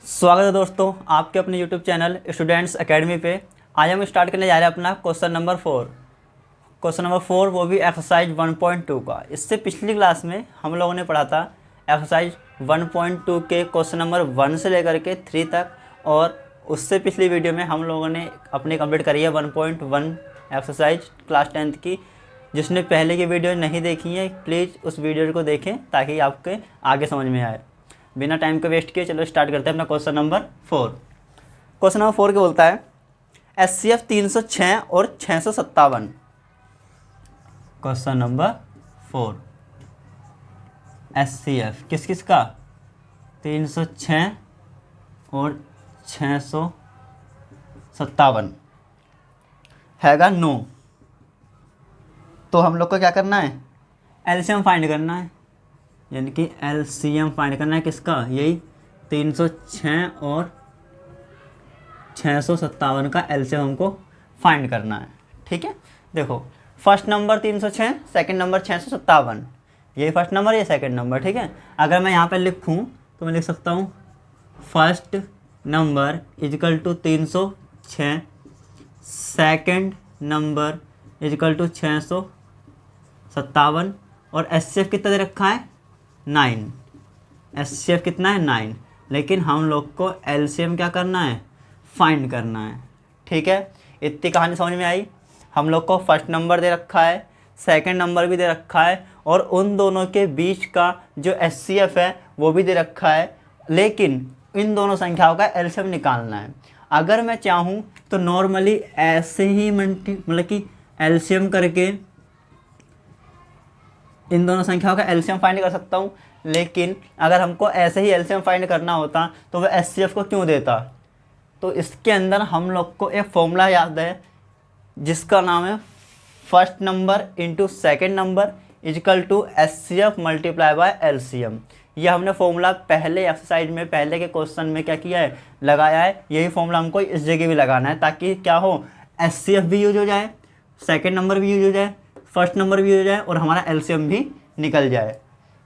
स्वागत है दोस्तों आपके अपने YouTube चैनल स्टूडेंट्स एकेडमी पे। आज हम स्टार्ट करने जा रहे हैं अपना क्वेश्चन नंबर 4। क्वेश्चन नंबर 4 वो भी एक्सरसाइज 1.2 का। इससे पिछली क्लास में हम लोगों ने पढ़ा था एक्सरसाइज 1.2 के क्वेश्चन नंबर 1 से लेकर के 3 तक, और उससे पिछली वीडियो में हम लोगों ने अपनी कंप्लीट करी है 1.1 एक्सरसाइज क्लास 10th की। जिसने पहले की वीडियो नहीं देखी है प्लीज़ उस वीडियो को देखें ताकि आपके आगे समझ में आए। बिना टाइम को वेस्ट किए चलो स्टार्ट करते हैं अपना क्वेश्चन नंबर 4। क्वेश्चन नंबर 4 क्या बोलता है, SCF 306 और 657। क्वेश्चन नंबर 4 SCF किस किस का 306 और 657 हैगा 9। तो हम लोग को क्या करना है, एलसीएम फाइंड करना है, यानी कि एलसीएम फाइंड करना है किसका, यही 306 और 657 का एलसीएम हमको फाइंड करना है। ठीक है, देखो फर्स्ट नंबर 306, सेकंड नंबर 657, यही फर्स्ट नंबर ये सेकंड नंबर। ठीक है, अगर मैं यहाँ पे लिखूँ तो मैं लिख सकता हूँ first number is equal to 306, second number is equal to 657, और एचसीएफ कितना दे रखा है 9। एचसीएफ कितना है 9, लेकिन हम लोग को एलसीएम क्या करना है, फाइंड करना है। ठीक है, इतनी कहानी समझ में आई। हम लोग को फर्स्ट नंबर दे रखा है, सेकंड नंबर भी दे रखा है, और उन दोनों के बीच का जो एचसीएफ है वो भी दे रखा है, लेकिन इन दोनों संख्याओं का एलसीएम निकालना है। अगर मैं चाहूँ तो नॉर्मली ऐसे ही मतलब कि एलसीएम करके इन दोनों संख्याओं का एलसीएम फाइंड कर सकता हूँ, लेकिन अगर हमको ऐसे ही एलसीएम फाइंड करना होता तो वह एचसीएफ को क्यों देता। तो इसके अंदर हम लोग को एक फॉर्मूला याद है जिसका नाम है first number into second number is equal to HCF multiply by LCM. ये हमने फॉर्मूला पहले एक्सरसाइज में पहले के क्वेश्चन में क्या किया है, लगाया है। यही फॉर्मूला हमको इस जगह भी लगाना है ताकि क्या हो, एचसीएफ भी यूज हो जाए, सेकेंड नंबर भी यूज हो जाए, फर्स्ट नंबर भी हो जाए, और हमारा एलसीएम भी निकल जाए।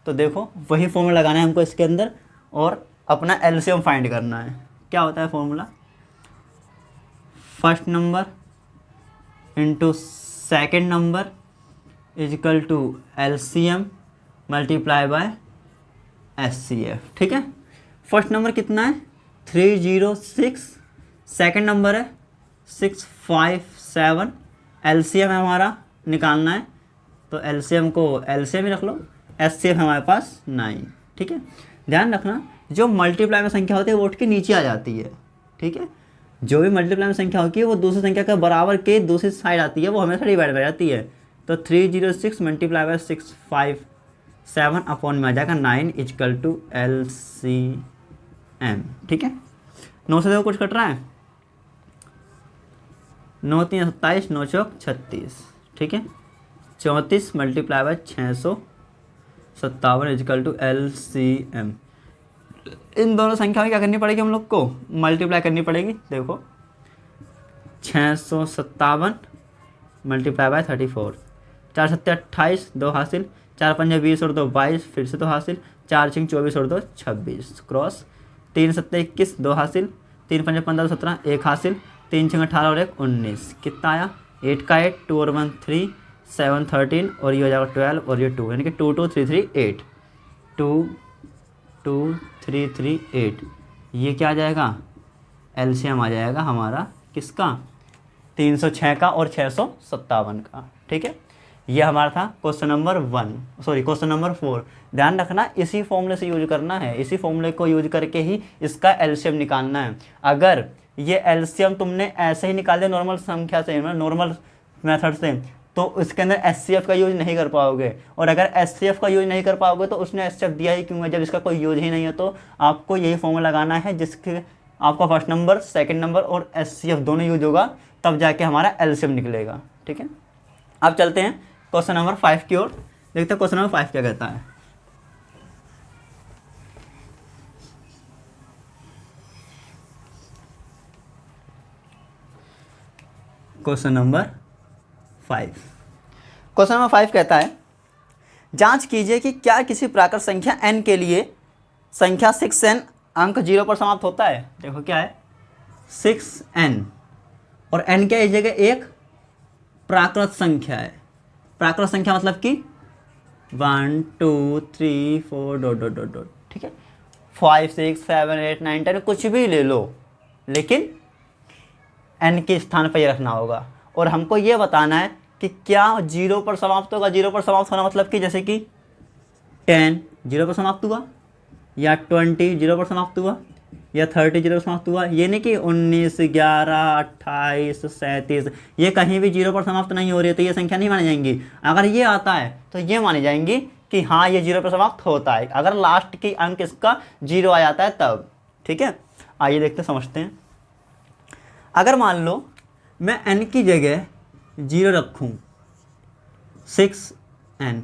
तो देखो वही फॉर्मूला लगाना है हमको इसके अंदर, और अपना एलसीएम फाइंड करना है। क्या होता है formula, first number into second number is equal to LCM multiply by HCF. ठीक है, फर्स्ट नंबर कितना है 306, सेकेंड नंबर है 657, एलसीएम है हमारा निकालना है, तो एलसीएम को एलसीएम ही रख लो, एचसीएफ हमारे पास 9। ठीक है, ध्यान रखना जो मल्टीप्लाई में संख्या होती है वो उठ के नीचे आ जाती है। ठीक है, जो भी मल्टीप्लाई में संख्या होती है वो दूसरी संख्या के बराबर के दूसरी साइड आती है, वो हमेशा डिवाइड हो जाती है। तो 306 मल्टीप्लाई बाय 657 अपॉन में आ जाएगा 9 इजकल टू एलसीएम। ठीक है, 9 से देखो कुछ कट रहा है, 9 3 27, 9 चौक 36। ठीक है, 34 multiply by 657 equal to LCM. इन दोनों संख्या में क्या करनी पड़ेगी, हम लोग को मल्टीप्लाई करनी पड़ेगी। देखो 657 मल्टीप्लाई बाय 34, 4 7 28, 2 हासिल, 4 5 20 और 2 22, फिर से 2 हासिल, 4 6 24 और 2 26 क्रॉस, 3 7 21, 2 हासिल, 3 5 15 17, 1 हासिल, 3 6 18 और 1 19। कितना आया, 8 का 8, 2 और 1 3, 7 13, और ये हो जाएगा 12 और ये 2, यानी कि 2 2 3 3 8, 2 2 3 3 8। ये क्या आ जाएगा, एलसीएम आ जाएगा हमारा किसका, 306 का और 657 का। ठीक है, ये हमारा था क्वेश्चन नंबर क्वेश्चन नंबर 4। ध्यान रखना इसी फॉर्मूले से यूज करना है, इसी फॉर्मूले को यूज करके ही इसका एलसीएम निकालना है। अगर ये एलसीएम तुमने ऐसे ही निकाल दिया नॉर्मल संख्या से, नॉर्मल मेथड से, तो इसके अंदर एचसीएफ का यूज नहीं कर पाओगे, और अगर एचसीएफ का यूज नहीं कर पाओगे तो उसने एचसीएफ दिया ही क्यों है जब इसका कोई यूज ही नहीं है। तो आपको यही फॉर्मूला लगाना है जिसके आपका फर्स्ट नंबर सेकंड नंबर और एचसीएफ दोनों यूज होगा, तब जाके हमारा एलसीएम निकलेगा। ठीक है, अब चलते हैं क्वेश्चन नंबर 5 की ओर, देखते हैं क्वेश्चन नंबर 5 क्या कहता है। क्वेश्चन नंबर 5 कहता है, जांच कीजिए कि क्या किसी प्राकृत संख्या n के लिए संख्या 6n अंक 0 पर समाप्त होता है, देखो क्या है 6n, और n क्या है इस जगह एक प्राकृत संख्या है। प्राकृत संख्या मतलब कि 1 2 3 4 डॉट डॉट डॉट डॉट, ठीक है 5 6 7 8 9 10 कुछ भी ले लो, लेकिन n के स्थान पर ये रखना होगा। और हमको ये बताना है कि क्या 0 पर समाप्त होगा। 0 पर समाप्त होना मतलब कि जैसे कि 10 0 पर समाप्त हुआ, या 20 0 पर समाप्त हुआ, या 30 0 पर समाप्त हुआ। ये नहीं कि 19 11 28 37 ये कहीं भी 0 पर समाप्त नहीं हो रही है तो ये संख्या नहीं मानी जाएंगी। अगर ये आता है तो ये मानी जाएंगी कि हाँ ये 0 पर समाप्त होता है, अगर लास्ट की अंक इसका 0 आ जाता है तब, ठीक है। आइए देखते समझते हैं। अगर मान लो मैं n की जगह 0 रखूँ 6n,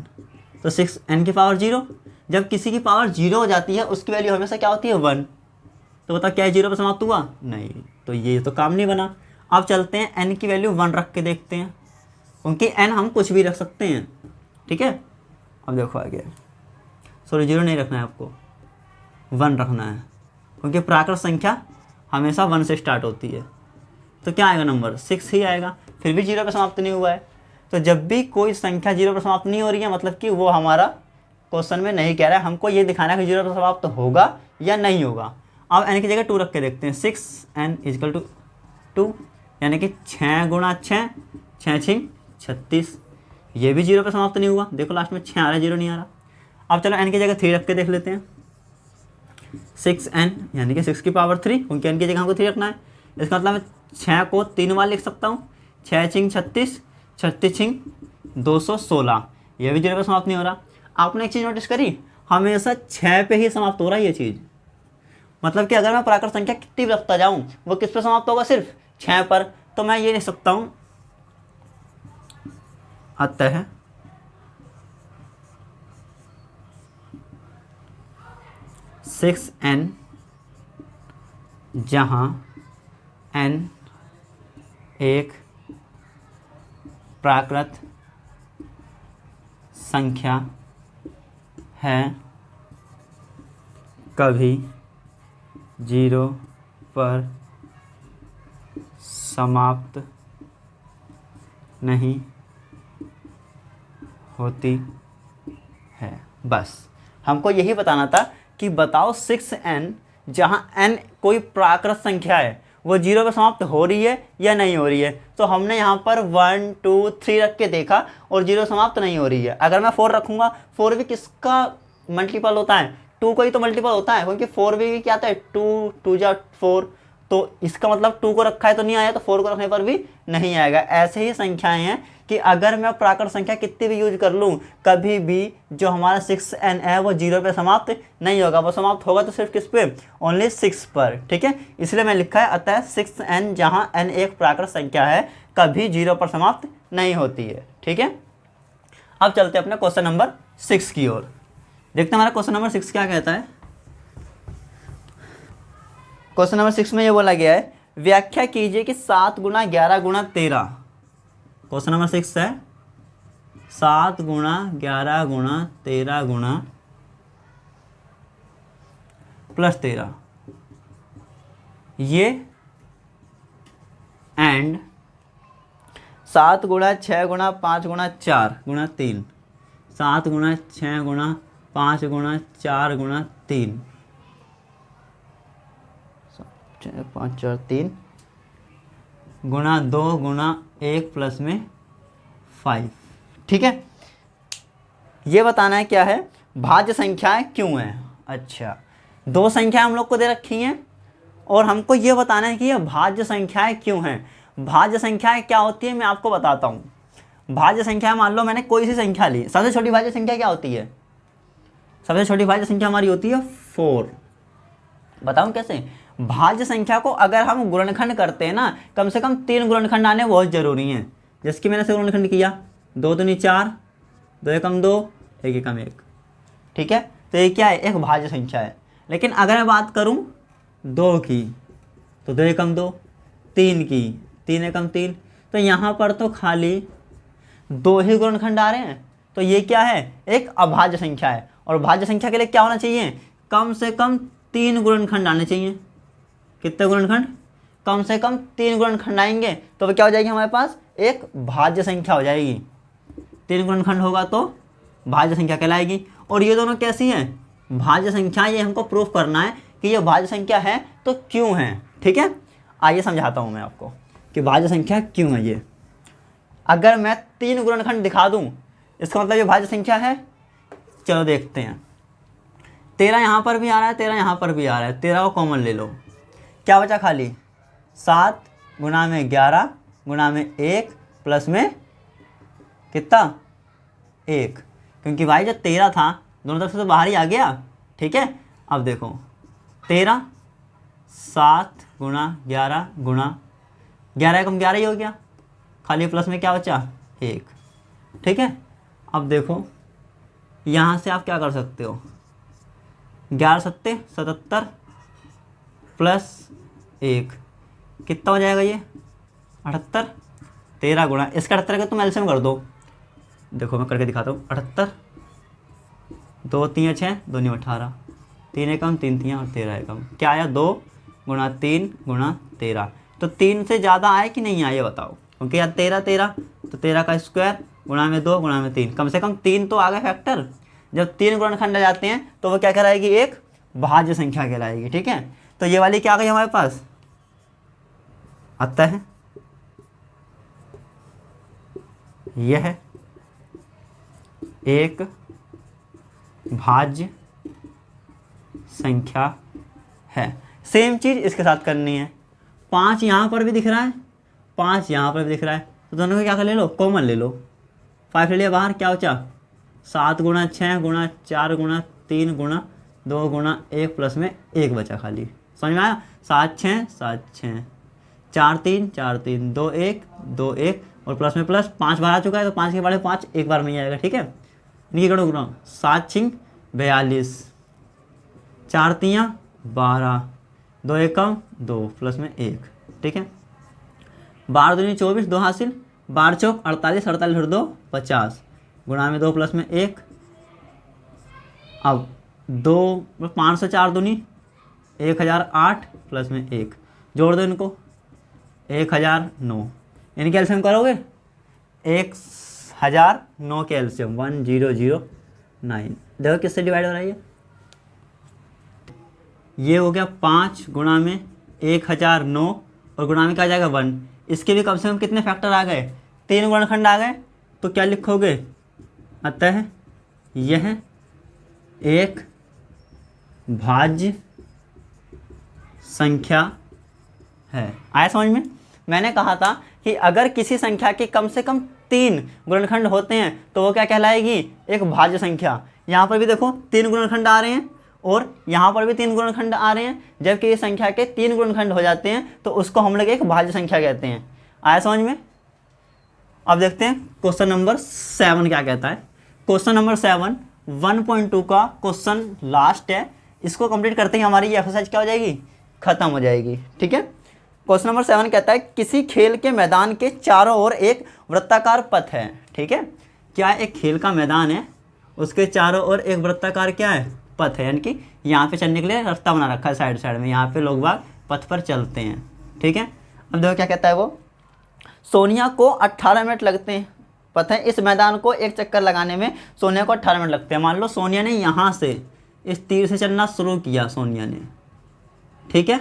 तो 6n की पावर 0, जब किसी की पावर 0 हो जाती है उसकी वैल्यू हमेशा क्या होती है 1। तो बता क्या 0 पर समाप्त हुआ नहीं, तो ये तो काम नहीं बना। अब चलते हैं n की वैल्यू 1 रख के देखते हैं, क्योंकि n हम कुछ भी रख सकते हैं, ठीक है। अब देखो आगे, सॉरी 0 नहीं रखना है आपको, 1 रखना है, क्योंकि प्राकृत संख्या हमेशा 1 से स्टार्ट होती है। तो क्या आएगा नंबर 6 ही आएगा, फिर भी 0 पर समाप्त नहीं हुआ है। तो जब भी कोई संख्या 0 पर समाप्त नहीं हो रही है मतलब कि वो हमारा क्वेश्चन में नहीं कह रहा है, हमको ये दिखाना है कि 0 पर समाप्त होगा या नहीं होगा। अब n की जगह 2 रख के देखते हैं, 6n = 2, यानी कि 6 गुणा 6 6 6 36, ये भी 0 पर समाप्त नहीं हुआ। देखो लास्ट में 6 आ रहा है, 0 नहीं आ रहा। अब चलो n की जगह 3 रख के देख लेते हैं, 6n यानी कि 6 की पावर 3, क्योंकि n की जगह हमको 3 रखना है। इसका मतलब मैं 6 को 3 बार लिख सकता हूँ, 6 6 36 36 6 216, ये भी 0 पर समाप्त नहीं हो रहा। आपने एक चीज़ नोटिस करी, हमेशा 6 पे ही समाप्त हो रहा है ये चीज़। मतलब कि अगर मैं प्राकृत संख्या कितनी भी रखता जाऊँ वो किस पे समाप्त होगा, सिर्फ 6 पर। तो मैं ये लिख सकता हूँ, अतः n जहाँ n एक प्राकृत संख्या है, कभी 0 पर समाप्त नहीं होती है। बस हमको यही बताना था कि बताओ 6n जहाँ n कोई प्राकृत संख्या है वो 0 पर समाप्त हो रही है या नहीं हो रही है। तो हमने यहाँ पर 1 2 3 रख के देखा और 0 समाप्त नहीं हो रही है। अगर मैं 4 रखूँगा, 4 भी किसका मल्टीपल होता है, 2 का ही तो मल्टीपल होता है, क्योंकि 4 भी क्या आता है 2 2 जा 4, तो इसका मतलब 2 को रखा है तो नहीं आया, तो 4 को रखने पर भी नहीं आएगा। ऐसे ही संख्याएं हैं कि अगर मैं प्राकृत संख्या कितनी भी यूज कर लूँ, कभी भी जो हमारा 6n है वो 0 पे समाप्त नहीं होगा। वो समाप्त होगा तो सिर्फ किस पे, ओनली 6 पर, ठीक है। इसलिए मैं लिखा है अतः 6n जहाँ n एक प्राकृत संख्या है कभी 0 पर समाप्त नहीं होती है, ठीक है। अब चलते हैं अपने क्वेश्चन नंबर 6 की ओर, देखते हैं हमारा क्वेश्चन नंबर 6 क्या कहता है। क्वेश्चन नंबर 6 में ये बोला गया है, व्याख्या कीजिए कि 7 गुणा 11 गुणा 13। क्वेश्चन नंबर 6 है 7 गुणा 11 गुणा 13 गुणा प्लस 13, ये एंड 7 गुणा 6 गुणा 5 गुणा 4 गुणा 3, 7 गुणा 6 गुणा 5 गुणा 4 गुणा 3, 5 4 3 गुणा 2 गुणा 1 प्लस में 5, ठीक है। ये बताना है क्या है, भाज्य संख्याएं क्यों हैं। अच्छा, दो संख्याएं हम लोग को दे रखी हैं और हमको ये बताना है कि ये भाज्य संख्याएं क्यों हैं। भाज्य संख्याएं क्या होती है मैं आपको बताता हूँ। भाज्य संख्या, मान लो मैंने कोई सी संख्या ली, सबसे छोटी भाज्य संख्या क्या होती है, सबसे छोटी भाज्य संख्या हमारी होती है 4। बताऊँ कैसे, भाज्य संख्या को अगर हम गुणनखंड करते हैं ना, कम से कम 3 गुणनखंड आने बहुत ज़रूरी हैं। जैसे कि मैंने से गुणनखंड किया, 2 दूनी 4, 2 एकम 2, 1 एकम 1, ठीक है। तो ये क्या है, एक भाज्य संख्या है। लेकिन अगर मैं बात करूं 2 की, तो 2 एकम 2, 3 की, 3 एकम 3, तो यहाँ पर तो खाली 2 ही गुणनखंड आ रहे हैं। तो ये क्या है, एक अभाज्य संख्या है। और भाज्य संख्या के लिए क्या होना चाहिए, कम से कम 3 गुणनखंड आने चाहिए। कितने गुणनखंड? कम से कम 3 गुणनखंड आएंगे तो वो क्या हो जाएगी हमारे पास? एक भाज्य संख्या हो जाएगी। 3 गुणनखंड होगा तो भाज्य संख्या कहलाएगी। और ये दोनों कैसी हैं? भाज्य संख्या। ये हमको प्रूफ करना है कि ये भाज्य संख्या है तो क्यों है। ठीक है, आइए समझाता हूँ मैं आपको कि भाज्य संख्या क्यों है ये। अगर मैं 3 गुणनखंड दिखा दूँ इसका मतलब ये भाज्य संख्या है। चलो देखते हैं। 13 यहाँ पर भी आ रहा है, 13 यहाँ पर भी आ रहा है, 13 को कॉमन ले लो। क्या बचा खाली? 7 गुणा में 11 गुणा में 1 प्लस में कितना? 1। क्योंकि भाई जब 13 था दोनों तरफ से तो बाहर ही आ गया। ठीक है, अब देखो 13 7 गुणा 11 गुणा 11 कम 11 ही हो गया, खाली प्लस में क्या बचा? 1। ठीक है, अब देखो यहाँ से आप क्या कर सकते हो? 11 सत्ते 77 प्लस 1 कितना हो जाएगा ये? 78। 13 गुणा इसका 78 का तुम एलसीएम कर दो। देखो मैं करके दिखाता हूँ। 78 2 3 6 2 9 18 3 एकम 3 3 और 13 एकम क्या आया? 2 गुणा 3 गुणा 13। तो 3 से ज़्यादा आए कि नहीं आए ये बताओ। क्योंकि यार 13 13 तो 13 का स्क्वायर गुणा में 2 गुणा में 3, कम से कम 3 तो आ गए फैक्टर। जब 3 गुणनखंड आ जाते हैं तो वो क्या कहलाएगी? एक भाज्य संख्या कहलाएगी। ठीक है, तो ये वाली क्या आ गई हमारे पास? आता है यह एक भाज्य संख्या है। सेम चीज़ इसके साथ करनी है। 5 यहाँ पर भी दिख रहा है, 5 यहाँ पर भी दिख रहा है, तो दोनों को क्या कर ले लो? कॉमन ले लो। 5 ले लिया बाहर, क्या बचा? 7 गुणा 6 गुणा 4 गुणा 3 गुणा 2 गुणा 1 प्लस में 1 बचा खाली। समझ में आया? 7 6 7 6 4 3 4 3 2 1 2 1 और प्लस में प्लस 5 बार आ चुका है तो 5 के बारे में 5 एक बार में ही आएगा। ठीक है, नीचे करो गुणा 7 6 42 4 3 12 2 एकम 2 प्लस में 1। ठीक है, 12 दूनी 24 2 हासिल 12 चौक 48 48 और 2 50 गुणा में 2 प्लस में 1। अब 2 504 दूनी 1008 प्लस में 1 जोड़ दो इनको 1009। इनके एलसीएम करोगे 1009 के एलसीएम 1009। देखो किससे डिवाइड हो रहा है ये हो गया 5 गुणा में 1009 और गुणा में क्या आ जाएगा 1। इसके भी कम से कम कितने फैक्टर आ गए? 3 गुणनखंड आ गए। तो क्या लिखोगे? अतः यह एक भाज्य संख्या है। आया समझ में? मैंने कहा था कि अगर किसी संख्या के कम से कम 3 गुणनखंड होते हैं तो वो क्या कहलाएगी? एक भाज्य संख्या। यहाँ पर भी देखो 3 गुणनखंड आ रहे हैं और यहाँ पर भी 3 गुणनखंड आ रहे हैं। जबकि ये संख्या के 3 गुणनखंड हो जाते हैं तो उसको हम लोग एक भाज्य संख्या कहते हैं। आया समझ में? अब देखते हैं क्वेश्चन नंबर 7 क्या कहता है। क्वेश्चन नंबर 7 1.2 का क्वेश्चन लास्ट है। इसको कंप्लीट करते ही हमारी ये एक्सरसाइज क्या हो जाएगी? खत्म हो जाएगी। ठीक है, क्वेश्चन नंबर 7 कहता है किसी खेल के मैदान के चारों ओर एक वृत्ताकार पथ है। ठीक है, क्या एक खेल का मैदान है उसके चारों ओर एक वृत्ताकार क्या है? पथ है। यानी कि यहाँ पे चलने के लिए रास्ता बना रखा है साइड साइड में, यहाँ पे लोग बाग पथ पर चलते हैं। ठीक है, अब देखो क्या कहता है वो। सोनिया को 18 मिनट लगते हैं, पता है इस मैदान को एक चक्कर लगाने में सोनिया को 18 मिनट लगते हैं। मान लो सोनिया ने यहाँ से इस तीर से चलना शुरू किया सोनिया ने। ठीक है,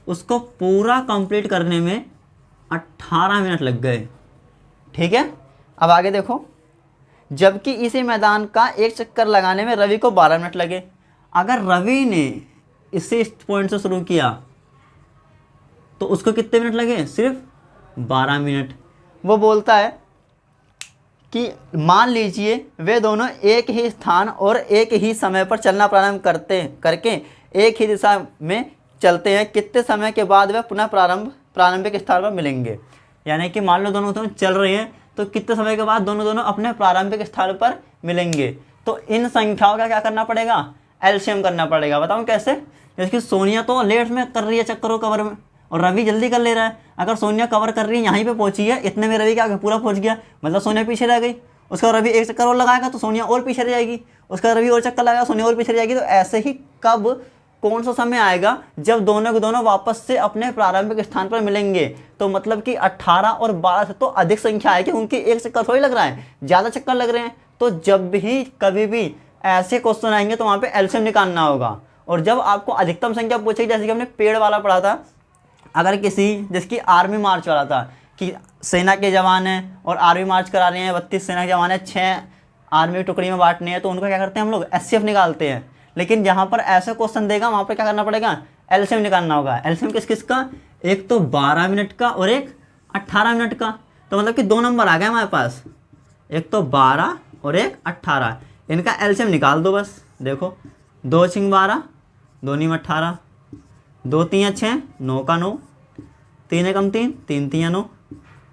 उसको पूरा कंप्लीट करने में 18 मिनट लग गए। ठीक है, अब आगे देखो। जबकि इसी मैदान का एक चक्कर लगाने में रवि को 12 मिनट लगे। अगर रवि ने इसी पॉइंट से शुरू किया तो उसको कितने मिनट लगे? सिर्फ 12 मिनट। वो बोलता है कि मान लीजिए वे दोनों एक ही स्थान और एक ही समय पर चलना प्रारंभ करके एक ही दिशा में चलते हैं। कितने समय के बाद वे पुनः प्रारंभिक स्थान पर मिलेंगे? यानी कि मान लो दोनों चल रहे हैं तो कितने समय के बाद दोनों अपने प्रारंभिक स्थान पर मिलेंगे। तो इन संख्याओं का क्या करना पड़ेगा? एलसीएम करना पड़ेगा। बताऊँ कैसे? जैसे कि सोनिया तो लेट में कर रही है चक्करों कवर में और रवि जल्दी कर ले रहा है। अगर सोनिया कवर कर रही है यहीं पे पहुंची है, इतने में रवि क्या पूरा पहुंच गया, मतलब सोनिया पीछे रह गई। उसका रवि एक चक्कर और लगाएगा तो सोनिया और पीछे रह जाएगी, उसका रवि और चक्कर लगाएगा सोनिया और पीछे रह जाएगी। तो ऐसे ही कब कौन सा समय आएगा जब दोनों के दोनों वापस से अपने प्रारंभिक स्थान पर मिलेंगे। तो मतलब कि 18 और 12 से तो अधिक संख्या आएगी, उनकी एक चक्कर थोड़ी लग रहा है, ज़्यादा चक्कर लग रहे हैं। तो जब भी कभी भी ऐसे क्वेश्चन आएंगे तो वहाँ पे एलसीएम निकालना होगा। और जब आपको अधिकतम संख्या पूछेगी, जैसे कि हमने पेड़ वाला पढ़ा था, अगर किसी जिसकी आर्मी मार्च वाला था कि सेना के जवान हैं और आर्मी मार्च करा रहे हैं, 32 सेना के जवान हैं, 6 आर्मी टुकड़ी में बांटने हैं, तो उनको क्या करते हैं हम लोग एचसीएफ निकालते हैं। लेकिन जहाँ पर ऐसा क्वेश्चन देगा वहाँ पर क्या करना पड़ेगा, एलसीएम निकालना होगा। एलसीएम किस किस का, एक तो 12 मिनट का और एक 18 मिनट का। तो मतलब कि 2 नंबर आ गए हमारे पास, एक तो 12 और एक 18, इनका एलसीएम निकाल दो बस। देखो 2 छिंग 12, 2 नीम 18, 2 तियाँ 6, 9 का 9, 3 एकम 3, 3 तियाँ 9,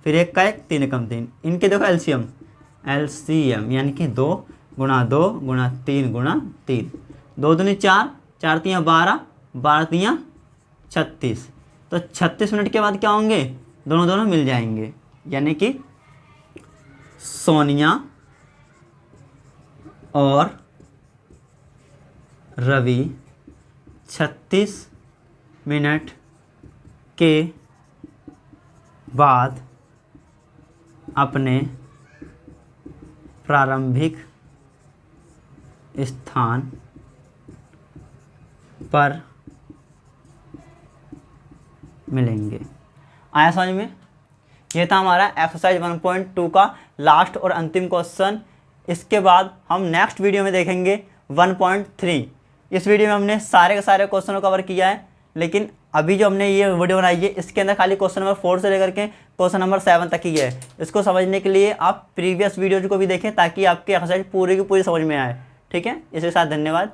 फिर 1 का 1, 3 एकम 3। इनके देखो एलसीएम यानी कि 2 गुणा 2 गुणा 3 गुणा 3, 2 दूनी 4, 4 तियाँ 12, 12 तियाँ 36। तो 36 मिनट के बाद क्या होंगे, दोनों दोनों मिल जाएंगे, यानी कि सोनिया और रवि 36 मिनट के बाद अपने प्रारंभिक स्थान पर मिलेंगे। आया समझ में? ये था हमारा एक्सरसाइज 1.2 का लास्ट और अंतिम क्वेश्चन। इसके बाद हम नेक्स्ट वीडियो में देखेंगे 1.3। इस वीडियो में हमने सारे के सारे क्वेश्चन को कवर किया है, लेकिन अभी जो हमने ये वीडियो बनाई है इसके अंदर खाली क्वेश्चन नंबर 4 से लेकर के क्वेश्चन नंबर 7 तक ही है। इसको समझने के लिए आप प्रीवियस वीडियोज को भी देखें ताकि आपकी एक्सरसाइज पूरी की पूरी समझ में आए। ठीक है, इसके साथ धन्यवाद।